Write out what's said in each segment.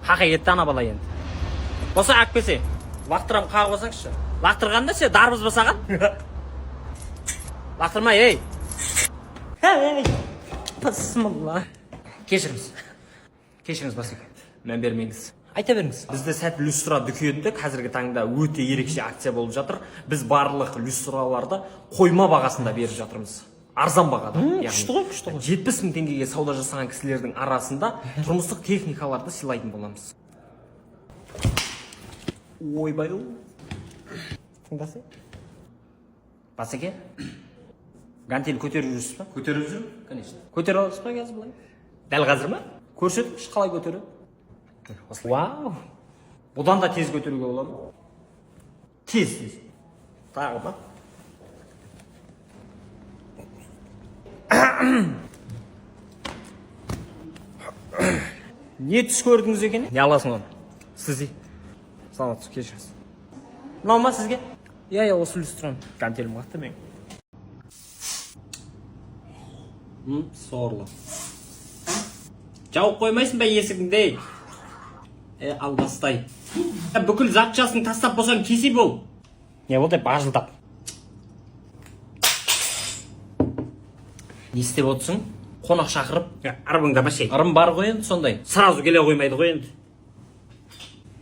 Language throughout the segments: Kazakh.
Қақай кетті ана бала енді. Болса әкпесе, лақтырам қағып алсаңызшы. Лақтырғанда ше дарбыз басаған. Лақтырмай, ей. Ей. Бысмылла. Кешіріңіз басеке. Мән бермеңіз. Айта беріңіз. Бізде сәт люстра дүкенінде қазіргі таңда өте ерекше акция болып жатыр. Біз барлық люстраларды қойма бағасында беріп жатырмыз. Арзан бағада. Күшті ғой. 70 мың теңгеге сауда жасаған кісілердің арасында тұрмыстық техникаларды сыйлайтын боламыз. Ойбай. Тыңдасай. Басеке. Гантель көтеріп жүрсіз ба? Көтеріп жүрмін? Конечно. Көтеріп аласыз ба қазір былай? Дәл қазір ма? Көрсетіңізші қалай көтереді? Вау! Бұдан да тез көтеруге болады ма? Тез. Тағы ба? Не түс көрдіңіз екен? Не аласың оны? Сіз ей. Саламатсыз, кешіріңіз. Мынау ма сізге? Иә, осы люстраны. Гантелім қақты мен. Сорлы. Жауып қоймайсың ба есігіңде? Албастай. Бүкіл затчасын тастап болсаң кесе бол. Не болды бажылдап. Не істеп отырсың? Қонақ шақырып, арбыңда ба шей? Арым бар ғой енді сондай. Сразу келе қоймайды ғой енді.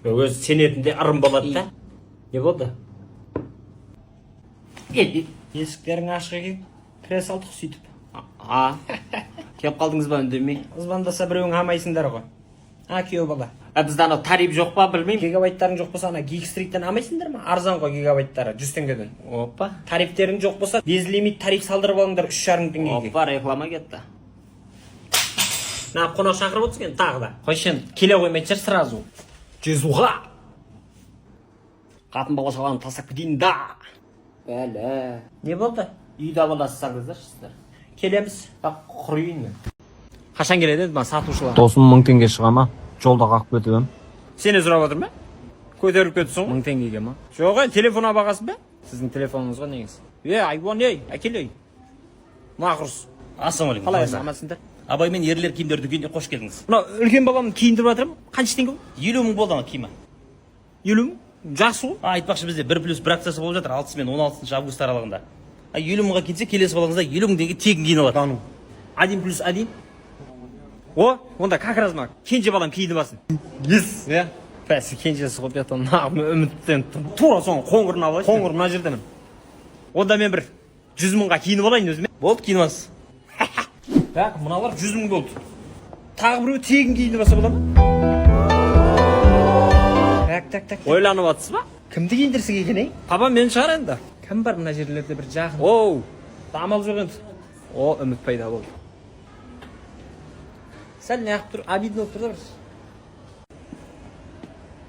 Өз сенетінде арым болады да. Не болды? Есіктерің ашық екен. Кіре салдық сөйтіп. Кеп қалдыңыз ба үндемей? Звондаса біреуің амайсыңдар ғой. Күйеу бала. Бізде анау тариф жоқ па білмеймін. Гигабайттарың жоқ болса ана Geekstreet'тен амайсыңдар ма? Арзан ғой гигабайттары 100 теңгеден. Опа. Тарифтерің жоқ болса безлимит тариф салдырып алыңдар 3,5 теңгеге. Опа, реклама кетті. На қонақ шақырып отырсың енді тағы да. Қойшын, келе қоймайтын шығар сразу. Жезуға. Қатын бала шаланы тастап кетейін да. Бәлі. Не болды? Үйді аласыздар сіздер. Келеміз. Құрайын. Қашан келеді еді сатушылар? Досым 1000 теңге шыға ма? Жолда қақып кетіп. Сені сұрап отыр ма? Көтеріп кетсің ғой? 1000 теңгеге ма? Жоқ, телефонға бағасы ба? Сіздің телефоныңыз ғой негізі. Айуан, әкел. Мақұрыс. Ассалаумағалейкум. Қалайсың, амансыңдар? Абай мен ерлер киімдер дүкеніне қош келдіңіз. Мына үлкен баламды киіндіріп жатырмын. Қанша теңге бұл? 50 мың болды ма киімі? 50 мың? Жақсы ғой. Айтпақшы бізде 1+1 акциясы болып жатыр 6 мен 16 август аралығында. 50 мыңға келсе келесі балаңызда 50 мың теңге тегін киініп алады. 1+1. О, онда как раз ма? Кенже балам киініп алсын. Ес. Бәсі кенжесі ғой бетон. Үміттен тура соң қоңырын алайын. Қоңыр мына жерден. Онда мен бір 100 мыңға киініп алайын өзіме. Болды, киініп аласыз. Так, мыналар 100 мың болды. Тағы біреу тегін киініп алса бола ма? Так. Ойланып атсыз ба? Кімді киіндірсек екен, ей? Папа мен шығар енді. Кім бар мына жерлерде бір жақын? Оу, дамал жоқ енді. Үміт пайда болды. Сәл не ақ тұр, обидно болып тұр да біріз.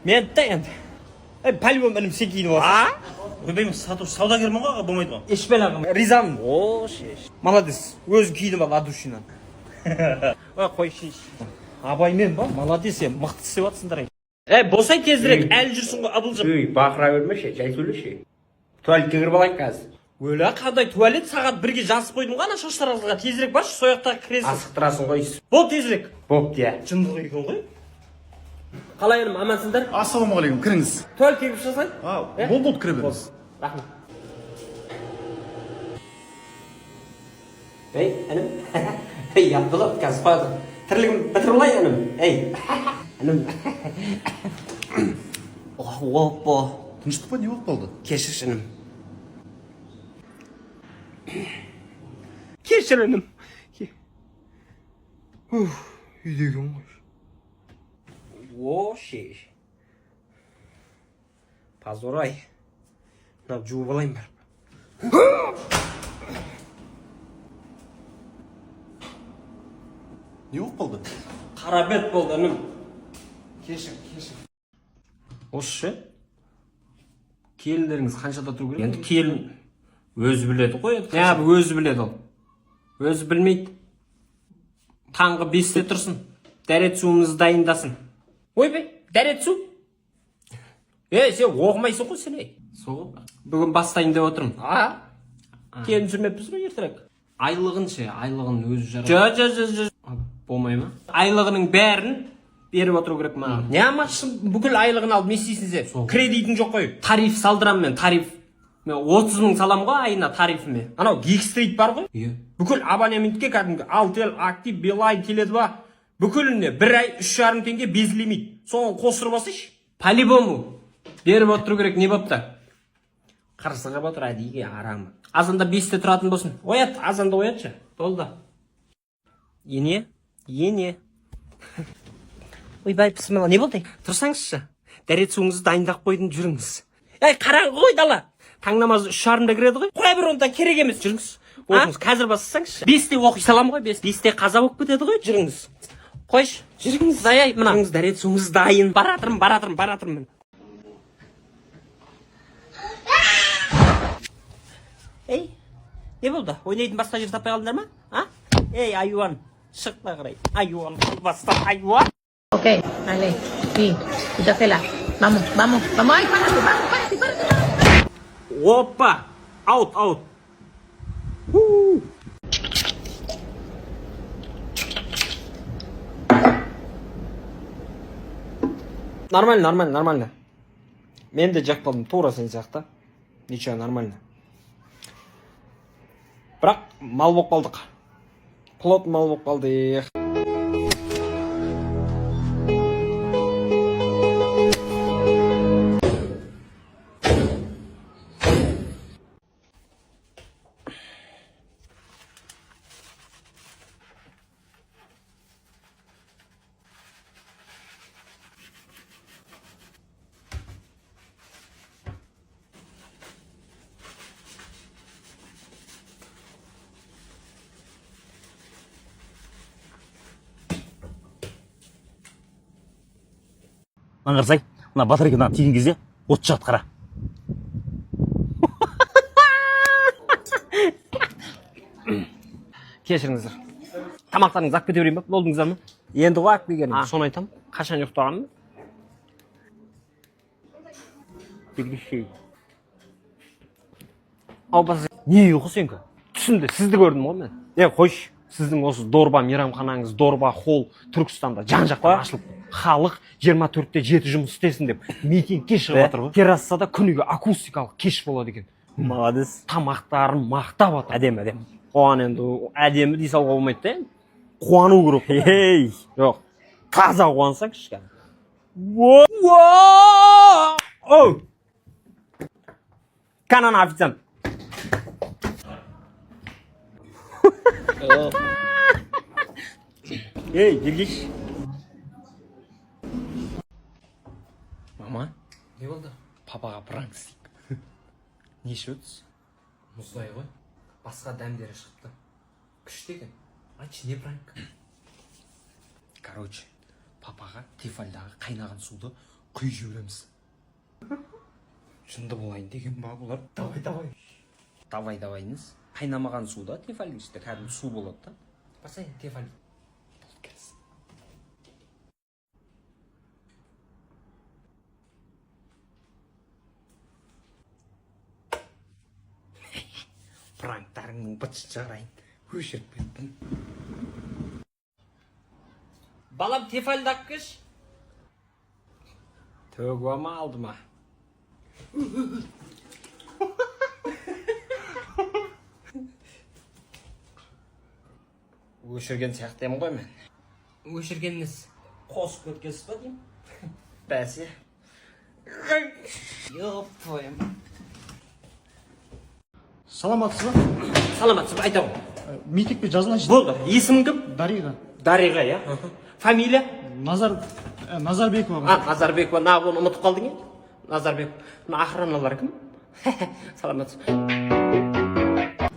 Мен да енді. По-любому інім сен киініп аласың. Ойбай, саудагермін ғой, болмайды ғой. Ешбелағым, ризамын. Шеш. Молодец, өзің киініп ал, адушинан. Қой шеш. Абаймен ба? Молодец, мықты істеп жатсыңдар. Болсай тезірек, әлі жүрсің ғой, абылжым. Бақыра көрмеші, жай сөйлеші. Туалетке кіріп алайын қазір. Өлі, қандай туалет сағат 1-ге жазып қойдым ғана шаштарыңызға. Тезірек баш, сояқтағы кіресің. Асықтырасың ғой. Бол тезірек. Бопты, иә. Жындық екен ғой. Қалай інім, амансыңдар? Ассалаумағалейкум, кіріңіз. Туалет кегіп жасайын? Болды, кіре беріңіз. Рахмет. Інім. Абдулат, қазір қойды. Тірлігім бітір олай, інім. Інім. Опа. Тыныштық па, не болып қалды? Кешір, інім. Кешір, інім. Үйдеген ғой. Шеш. Пазорай. Мынау жуып алайын бар. Не болып қалды? Қарабет болды, інім. Кешір. Осы келіндеріңіз қаншада тұру керек? Енді келін өзі біледі ғой. Өзі біледі ол. Өзі білмейді. Таңғы 5-те тұрсын. Дәрет суыңызды дайындасын. Ойбай, дәрет су? Сен оқымайсың ғой сен, Соғып. Бүгін бастайын деп отырмын. Келін жүрмеппіз ғой ертерек. Айлығын өзі жарады. Болмай ма? Айлығының бәрін беріп отыру керек маған. Не амалшым бүкіл айлығын алып не істейсіңіздер? Кредитің жоқ қой. Тариф салдырам мен, тариф. Мен 30 мың салам ғой айына тарифіме. Анау Geeksтрит бар ғой? Иә. Бүкіл абонементке кәдімгі Алтел, Актив, Билайн, Теле2 бүкіліне 1 ай 3,5 теңге без лимит. Соны қосырып алсайшы. По-любому беріп отыру керек, не бопты? Қырсығып отыр әдейіге арамы. Азанда 5-те тұратын болсын. Оят, азанда оятшы. Болды. Ене? Ойбай, бісмілла, не болды? Тұрсаңызшы. Дәрет суыңызды дайындап қойдың, жүріңіз. Қараңғы ғой дала. Таң намазы 3:30-да кіреді ғой. Қоя бір онда керек емес, жүріңіз. Оқыңыз, қазір бассаңызшы. 5-те оқи салам ғой, 5-те қаза болып кетеді ғой, жүріңіз. Қойш, жүріңіз, ай, мына. Жүріңіз, дәрет суыңыз дайын. Баратырмын. Не болды? Ойнайтын басқа жер таппай қалдыңдар ма? Айуан, шықпа қарай. Айуан, баста, айуан. Ok, vale, sí, quítasela. Vamos, ay, párate. Опа, аут. Нормально. Мен де жақпадым, тура сен сияқты. Ничего, нормально. Бірақ мал болып қалдық. Плот мал болып қалдық. Қарасай, мына батарейкадан тиген кезде от шығады қара. Кешіріңіздер. Тамақтарыңызды алып кете берейін ба? Болдыңыздар ма? Енді ғой алып келгенім. Соны айтам. Қашан ұйықтағаным? Не ұйқы сенкі? Түсімде сізді көрдім ғой мен. Қойш, сіздің осы Дорба мейрамханаңыз, Дорба холл Түркістанда жан-жақтан ашылып, халық 24-те 7 жұмыс істесін деп митингке шығып жатыр ғой. Террасада күніге акустикалық кеш болады екен. Молодец. Тамақтарын мақтап отыр. Әдемі. Оған енді әдемі дей салуға болмайды да. Қуану керек. Жоқ. Таза қуансаң кішкене. Канан официант. Келгеш. Мама, не болды? Папаға пранк істейік. Не ішіп мұздай ғой. Басқа дәмдері шықты. Күшті екен. Айтшы, не пранк? Короче, папаға тефальдағы қайнаған суды құй жібереміз. Шынды болайын деген ба бұлар? Давай-давайыңыз. Қайнамаған суда тефальдің ішінде кәдімгі су болады да. Басайын, тефаль. Болды келсін. Пранктарыңның бытшы жағырайын. Өшіріп кеттім. Балам тефальді аққыш. Төгуа ма алды ма? Өшірген сияқтайым ғой мен. Өшіргеніңіз қосып көткесіз ба дейм? Бәсе. Ёп твоем. Саламатсыз ба? Саламатсыз ба, айтамын. Митингке жазылайыншы. Болды, есімің кім? Дариға, иә. Фамилия? Назарбекова. Назарбекова, оны ұмытып қалдың е? Назарбекова. Охраналар кім? Саламатсыз.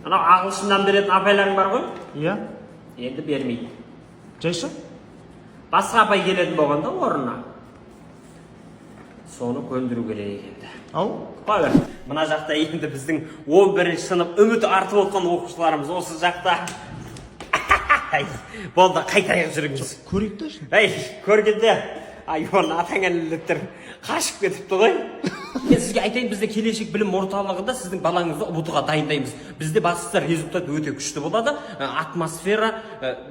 Анау ағылшыннан беретін апайларың бар ғой? Иә. Енді бермейді. Жайшы? Басқа апай келетін болғанда орнына. Соны көндіру керек енді. Ау? Қой бер. Мына жақта енді біздің 11-ші сынып үміт артып отқан оқушыларымыз осы жақта. Болды, қайтайық жүріңіз. Көрейік та үшін. Көргенде Айуан атаң әліліктір қашып кетіпті ғой. Мен сізге айтайын, бізде келешек білім орталығында сіздің балаңызды ұбытуға дайындаймыз. Бізде бастысы результат өте күшті болады. Атмосфера,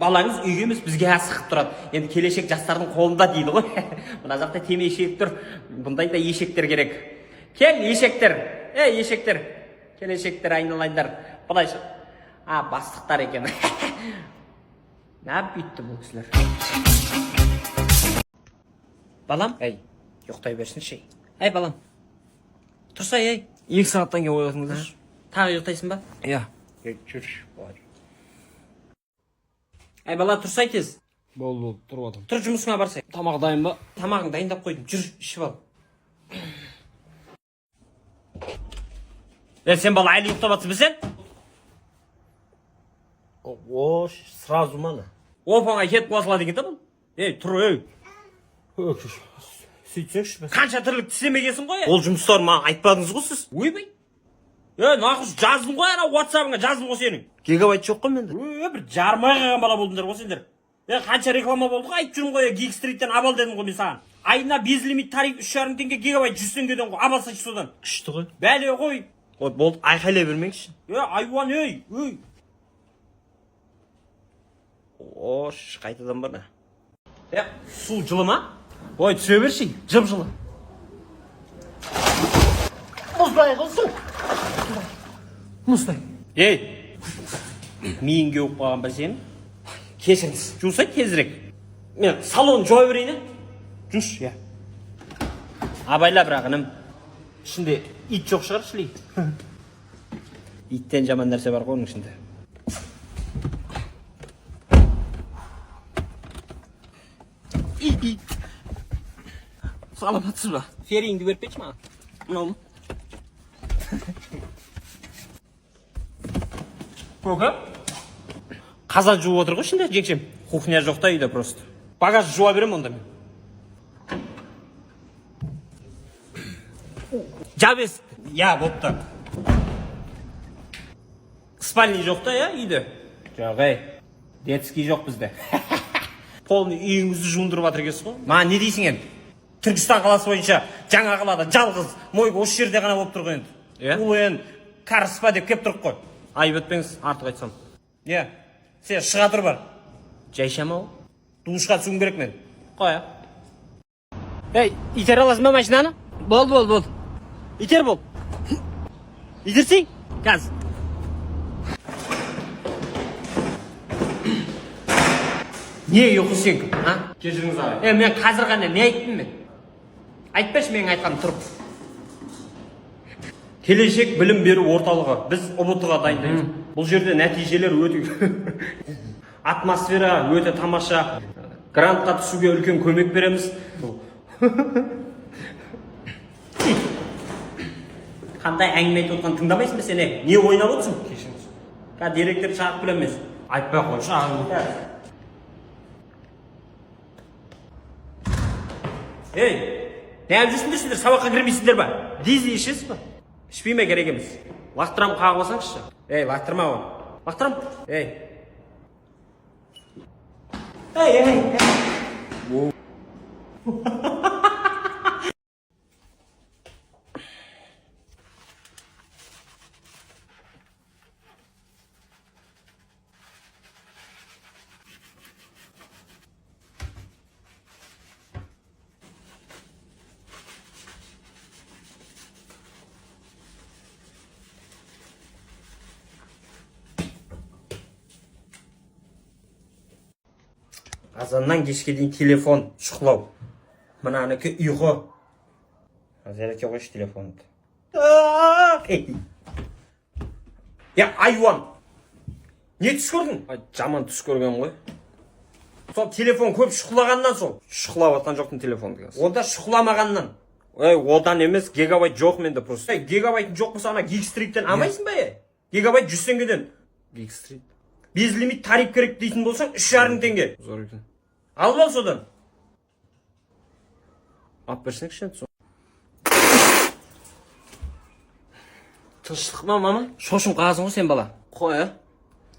балаңыз үйге емес бізге асығып тұрады. Енді келешек жастардың қолында дейді ғой. Мына жақта темешек тұр. Бұндай да ешектер керек. Кел, ешектер. Ешектер. Келешектер айналайындар. Бұлайшы. Бастықтар екен. Нәп бүйтті бұл кісілер. Балам, ұйықтай берсінші. Балам, тұрсай, 2 сағаттан кейін оятыңыздар. Тағы ұйықтайсың ба? Иә. Жүрші, бар. Бала, тұрсай тез. Болды, тұрып атым. Тұр, жұмысыңа барсай. Тамақ дайын ба? Тамағын дайындап қойдым. Жүр, ішіп ал. Сен бала әлі ұйықтап атсың бі сен? Ош, сразу мана. Опаңа кетіп қуасыла деген та бұл. Тұр, Сөйтсеңші бәс. Қанша тірлік тістемегесің ғой? Ол жұмыстар маған айтпадыңыз ғой сіз. Ойбай. Нақұс жаздың ғой, ана WhatsApp-ыңа жаздың ғой сенің. Гигабайт жоқ қой менде. Бір жармай қалған бала болдыңдар ғой сендер. Қанша реклама болды ғой, айтып жүрмін ғой, Geekstreet-тен абал дедім ғой мен саған. Айына безлимит тариф 3,5 теңге гигабайт 100 теңгеден ғой, абалсайшы содан. Күшті ғой. Бәле ғой. Болды, айқайлай бермеңші. Айуан, Ош, қайтадан бар. Су жылы ма? Түсе берші, жып жылы. Мұздай қылсың. Мұздай. Миын кеуіп қалған ба сен? Кешіңіз, жусай тезірек. Мен салон жой берейін. Жүш, Абайла бірағыным. Ішінде ит жоқ шығар шілей. Иттен жаман нәрсе бар қойның ішінде. Саламатсыз ба? Феріңді беріп кетші ма? Мынау. Көкі? Қазан жуып отыр ғой ішінде, жеңшем. Кухня жоқта үйде просто. Багаж жуа берем онда мен. Жабес. Болыпты. Спальный жоқта, үйде? Жоқ, детский жоқ бізде. Полный үйіңізді жуындырып атыр екенсіз ғой. Ма, не дейсің енді? Түркістан қаласы бойынша жаңа қалада жалғыз мойға осы жерде ғана болып тұрған енді. Ол енді қарыс па деп кеп тұрып қой. Айып өтпеңіз, артық айтсам. Сен шыға тұр бар. Жайшама ол. Душқа түсуім керек мен. Қой, итер аласың ба машинаны? Бол. Итер бол. Итерсең? Қазір. Не ұйқы сен? Кешіріңіз ағай. Мен қазір ғана не айттым мен? Айтпашы менің айтқаным тұрып. Келешек білім беру орталығы. Біз ұбытуға дайындаймыз. Бұл жерде нәтижелер өте атмосфера өте тамаша. Грантқа түсуге үлкен көмек береміз. Қандай әңгіме айтып отқан тыңдамайсың ба сен? Не ойнап отырсың? Кешіріңіз. Директор шағып білеміз. Айтпай қойшы ағай. Не алып жүрсіңдер сендер, сабаққа кірмейсіңдер ба? Дизи ішесіз ба? Ішпейме керек емес. Лақтырам қағып алсаңызшы. Лақтырма оны. Лақтырам. Азаннан кешке дейін телефон шұқылау. Мынанікі ұйқы. Зарядке қойшы телефонды. Айуан! Не түс көрдің? Жаман түс көрген ғой. Сол телефон көп шұқылағаннан сол. Шұқылап атқан жоқтың телефонды. Онда шұқыламағаннан. Одан емес, гигабайт жоқ менде просто. Гигабайтын жоқ болса, ана Geekstreet-тен алмайсың ба? Гигабайт 100 теңгеден. Geekstreet. Безлимит тариф керек дейтін болсаң, 3,5 теңге. Зор екен. Алып ал содан. Ап берсеңші енді сол. Тыныштық па, мама? Шошым қағасың ғой сен бала. Қой,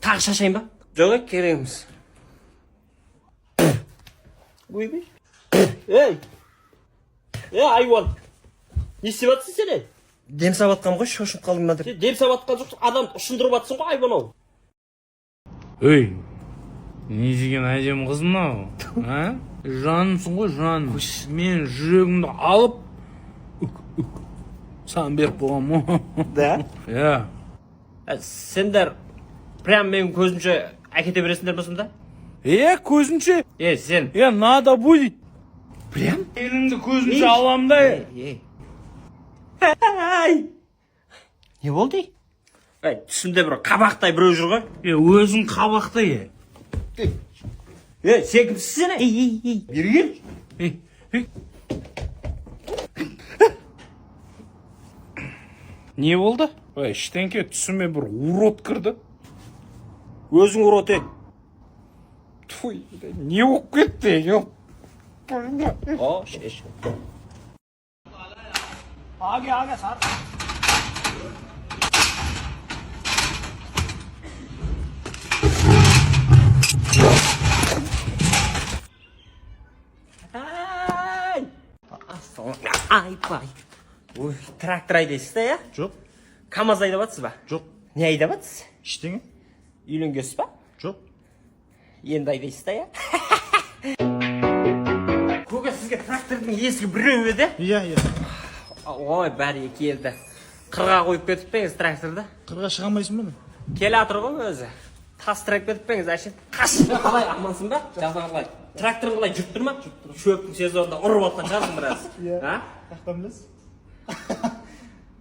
Тағы шашайын ба? Жоқ, керек емес. Ойбай. айуан. Не істеп жатсың сен? Дем сап атқам ғой, шошынып қалдым ба деп. Сен дем сап жатқан жоқсың, адам ұшындырып жатсың ғой айуан ау. Ей, не деген әдемі қыз мынау, а? Жанымсың ғой, жаным. Мен жүрегімді алып, саған беріп болғам ғой. Да? Иә. Сендер прям менің көзімше әкете бересіңдер ба сонда? Көзімше. Сен. Надо будет. Прям? Еліңді көзімше алам да. Не болды? Түсімде бір қабақтай біреу жүр ғой. Өзің қабақтай. Сен кімсің сен? Бері кел. Не болды? Іштенке түсіме бір урод кірді. Өзің урод ед. Туй, не болып кетті, ё? Шеш. Ага, сар. Айпай. Ой, трактор айдайсыз да, я? Жоқ. КамАЗ айдап жатсыз ба? Жоқ. Не айдап жатсыз? Ештеңе? Үйленгенсіз ба? Жоқ. Енді айдайсыз да, я? Көке, сізге трактордың есігі біреу еді? Иә. Ой, бәрі келді. Қырға қойып кетіп пеңіз тракторды? Қырға шыға алмайсың ба? Келе атыр ғой өзі. Тастырып кетіп пеңіз, әшін. Қаш! Қалай, амансың ба? Жазда қалай? Тракторың қалай жүріп тұр ма? Шөптің сезонында ұрып атқан шығарсың біраз. Иә. Қақтан білесіз?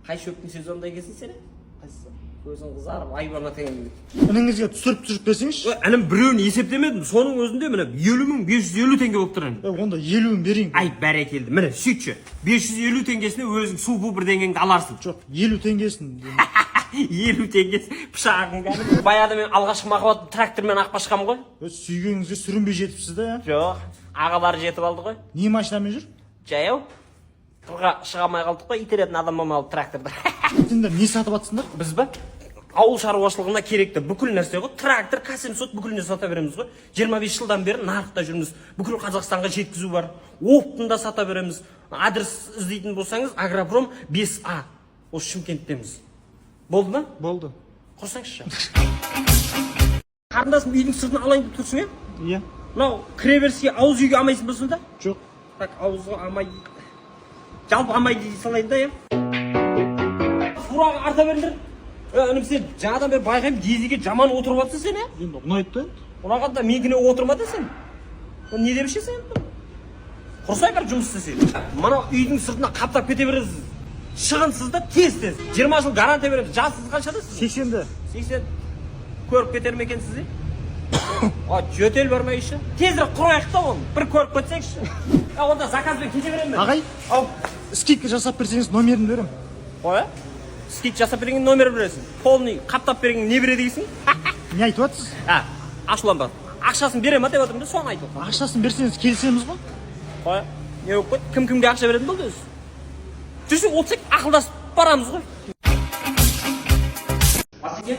Қай шөптің сезонында екенсің сен? Қайсысы? Көзің қызарып, айбан атайын. Ініңізге түсіріп берсеңізші. Інім біреуін есептемедім, соның өзінде міне 70.550 теңге болып тұрын. Онда 50-ін берейін. Ай, бәрекелді. Міне, сөйтші. 550 теңгесіне өзің су бу бір деңгеңді аларсың. Жоқ, 50 теңгесін. 50 теңгесі пышағың кәні. Баяда мен алғашқы махаббат трактормен ақпашқам ғой. Сүйгеніңізге сүрінбей жетіпсіз да, иә? Жоқ, ағалары жетіп алды ғой. Не машинамен жүр? Жаяу. Қырға шыға алмай қалдық қой, итеретін адам болмалы тракторда. Сендер не сатып жатсыңдар? Біз ба? Ауыл шаруашылығына керекті бүкіл нәрсе ғой. Трактор, кәсіпсот бүкіліне сата береміз ғой. 25 жылдан бері нарықта жүрміз. Бүкіл Қазақстанға жеткізу бар. Оптында сата береміз. Адрес іздейтін болсаңыз, Агропром 5А. Осы Шымкенттеміз. Болды ма? Болды. Құрсаңызшы. Қарындасым үйдің сыртын алайын деп тұрсың, Иә. Мынау кіреберіске ауыз үйге амайсың ба сонда? Жоқ. Так, ауызға амай. Жалпы амай дей салайын да, Фураға арта беріңдер. Інім, сен жаңадан бері байқаймын, дезеге жаман отырып жатсың сен, Енді ұнайды да. Ұнағанда менкіне отырма да сен. Не демеші сен? Құрсай бір жұмыс істесең. Мана үйдің сыртына қаптап кете бересіз. Шығынсыз да тез. 20 жыл гарантия береміз. Жасыңыз қаншада сіз? 80-ді. 80. Көріп кетер ме екенсіз, жөтел бармай іші. Тезірек құрайық та оны. Бір көріп кетсеңші. Онда заказбен кете беремін. Ағай, скидка жасап берсеңіз номерін берем. Қой, скидка жасап берген номер бересің. Полный қаптап берген не береді дейсің? Не айтып жатсыз? Ашуланба. Ақшасын берем деп отырмын да, соны айтып отырмын. Ақшасын берсеңіз келісеміз ғой. Қой, не болып кетті? Кім-кімге ақша беретін болды өзі? Жүрсек, отырсақ ақылдасып барамыз ғой. Асеке,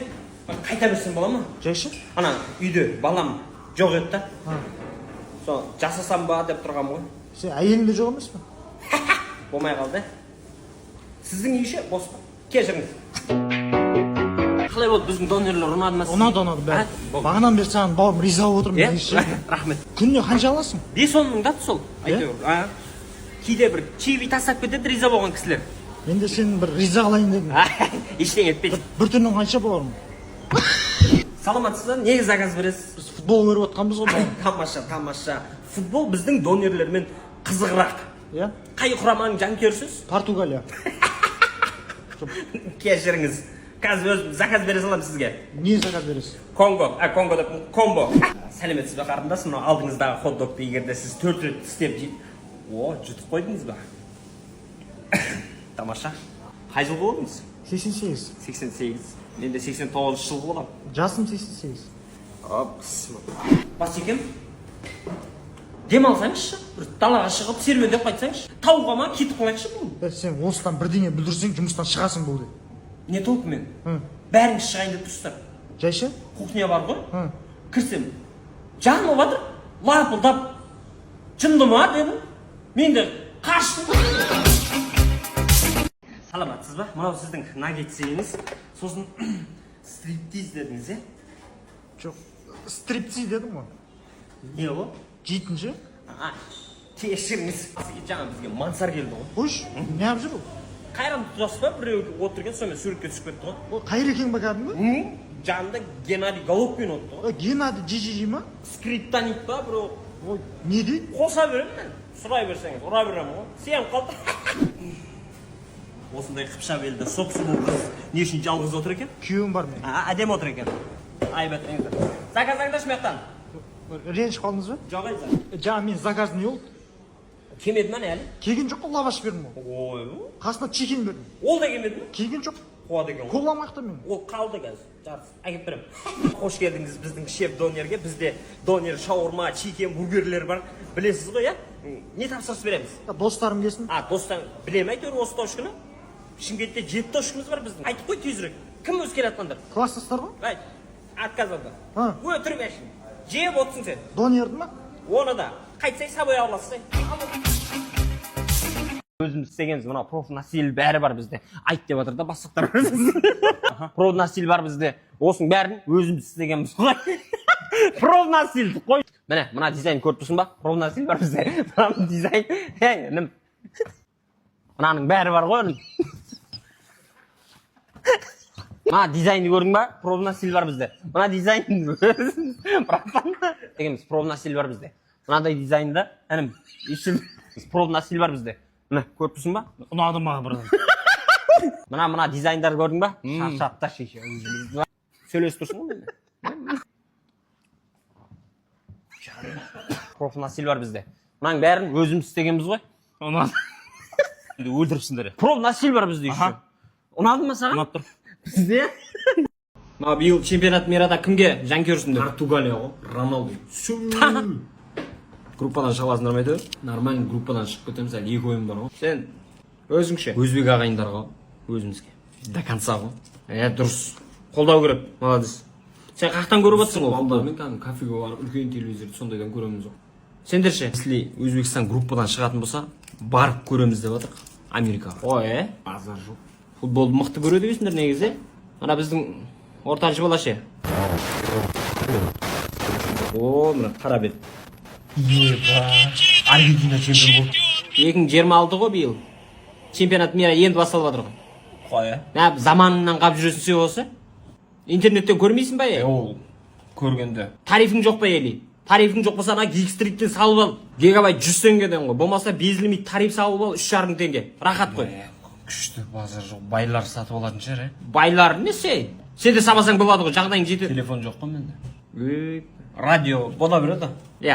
қайта берсем бола ма? Жайшы? Ана үйде балам жоқ еді да. Соны жасасам ба деп тұрғам ғой. Сен әйеліңде жоқ емес пе? Болмай қалды. Сіздің үйше бос па? Кешіріңіз. Қалай болды, біздің донерлер ұнады ма? Ұнады бәрі. Бағанан бері саған бауырым риза болып отырмын. Рахмет. Күніне қанша аласың? 5-10 мың да сол. Әйтеуір. Кейде бір чиви тастап кетеді риза болған кісілер. Мен де сені бір риза қылайын дедім. Ештеңе етпейді. Бір түннің қанша бауырым? Саламатсыз ба? Неге заказ бересіз? Біз футбол көріп отқанбыз ғой. Тамаша. Футбол біздің донерлермен қызығырақ. Иә? Қай құраманың жанкүйерісіз? Португалия. Кешіріңіз. Қазір өзім заказ бере салам сізге. Не заказ бересіз? Конго деп комбо. Сәлеметсіз бе қарындас? Мына алдыңыздағы хот-догты егерде сіз 4 рет тістеп жұтып қойдыңыз ба? Тамаша. Қай жыл болдыңыз? 88. 88. Мен де 89 жыл болам. Жасым 88. Басекем, дем алсаңызшы, бір далаға шығып серуендеп қайтсаңызшы. Тауға ма кетіп қалайықшы бұл? Сен осыдан бірдеңе бүлдірсең, жұмыстан шығасың бұл де. Не толқы мен? Бәріңіз шығайын деп тұрсыздар. Жайшы? Кухня бар ғой? Кірсем, жанып жатыр, лапылдап, жынды ма дедім. Мен де Саламатсыз ба? Мынау сіздің наггетсеңіз. Сосын стриптиз дедіңіз, е? Жоқ, стрипсиз дедім ғой. Не ол? Жейтінші? Кешіріңіз. Жаңа бізге Мансар келді ғой. Қойш, не алып жүр ол? Қайран жас па? Біреу отырген, сонымен суретке түсіп кетті ғой. Ол қайрекең ба кәдімгі? Жанында Геннадий Головкин отты ғой. Геннадий Жи ма? Скриптонит па, біреу. Ой, не дейді? Қоса беремін мен. Сұрай берсеңіз, ұра беремін ғой. Сен қалды. Осындай қыпша белді, соп-сұлу қыз не үшін жалғыз отыр екен? Күйеуім бар мен. Әдемі отыр екен. Айбат, еңіздер. Заказаңдашы мектан. Ренжіп қалдыңыз ба? Жоқ айза. Жаңа мен заказ не болды? Кемеді ма не әлі? Келген жоқ қой, лаваш бердім ғой. Ой, Қасына чикен бердім. ол да кемеді ма? Келген жоқ. Қуады екен ғой. Қоламақта мен. Ол қалды қазір. Жарыс. Әкеп беремін. Қош келдіңіз біздің шеф донерге. Бізде донер, шаурма, чикен, бургерлер бар. Білесіз ғой, я? Не тапсырыс береміз? Достарым келсін. Достан білем әйтеуір осы тауышқыны. Шымкентте 7 тауышқымыз бар біздің. Айтып қой тезірек. Кім өзі келатқандар? Класстастар ғой? Айт. Отказалды. Өтірік әшін. Жеп отсың сен. Донерді ма? Оны да. Қайтсай сабай аласыз. Өзіміз істегенбіз, мына профнасил бәрі бар бізде. Айт деп жатыр да бастықтар. Профнасил бар бізде. Осының бәрін өзіміз істегенбіз ғой. Профнасил қой. Міне, мына дизайн көріп тұрсың ба? Профнасил бар бізде. Мына дизайн. Нім. Мынаның бәрі бар ғой оның. Мына дизайнды көрдің ба? Профнасил бар бізде. Мына дизайн. Дегенбіз, профнасил бар бізде. Мынадай дизайнда, әнім, профнасил бар бізде. Мына, көріп тұрсың ба? Ұнады маған бірден. Мына дизайндар көрдің ба? Шаршатта шеше. Сөйлесіп тұрсың ғой менде. Профнасил бар бізде. Мынаның бәрін өзіміз істегенбіз ғой. Ұнады. Өлтіріпсіңдер. Профнасил бар бізде еще. Ұнады ма саған? Ұнап тұр. Бізде? Ма биыл чемпионат мирада кімге жанкүйер жүрсіңдер? Португалия ғой. Роналду. Группадан шығасыңдар ма әйтеуір? Нормально группадан шығып кетеміз, әлі 2 ойын бар ғой. Сен өзіңше өзбек ағайындарға өзімізге. До конца ғой. Дұрыс. Қолдау керек. Молодец. Сен қақтан көріп отырсың ғой? Балдармен кәдімгі кафеге барып, үлкен телевизорды сондайдан көреміз ғой. Сендерше, если Өзбекстан группадан шығатын болса, барып көреміз деп жатыр. Америкаға. Ой, базар жоқ. Футболды мықты көреді дейсіңдер негізі. Мына біздің ортаншы балашы. О, мына қара бет. Аргентина чемпион болды. 2026 ғой биыл. Чемпионат мира енді басталып жатыр ғой. Қой, заманынан қап жүресің сен осы? Интернеттен көрмейсің ба? Ол көргенде. Тарифің жоқ па ели? Тарифің жоқ болса ана Geekstreet'тен салып ал. Гигабайт 100 теңгеден ғой. Болмаса безлимит тариф салып ал 3,5 теңге. Рахат қой. Күшті базар жоқ. Байлар сатып алатын шығар, Байлар не сен? Сен де сабасаң болады ғой, жағдайың жетеді. Телефон жоқ қой менде. Радио бола береді.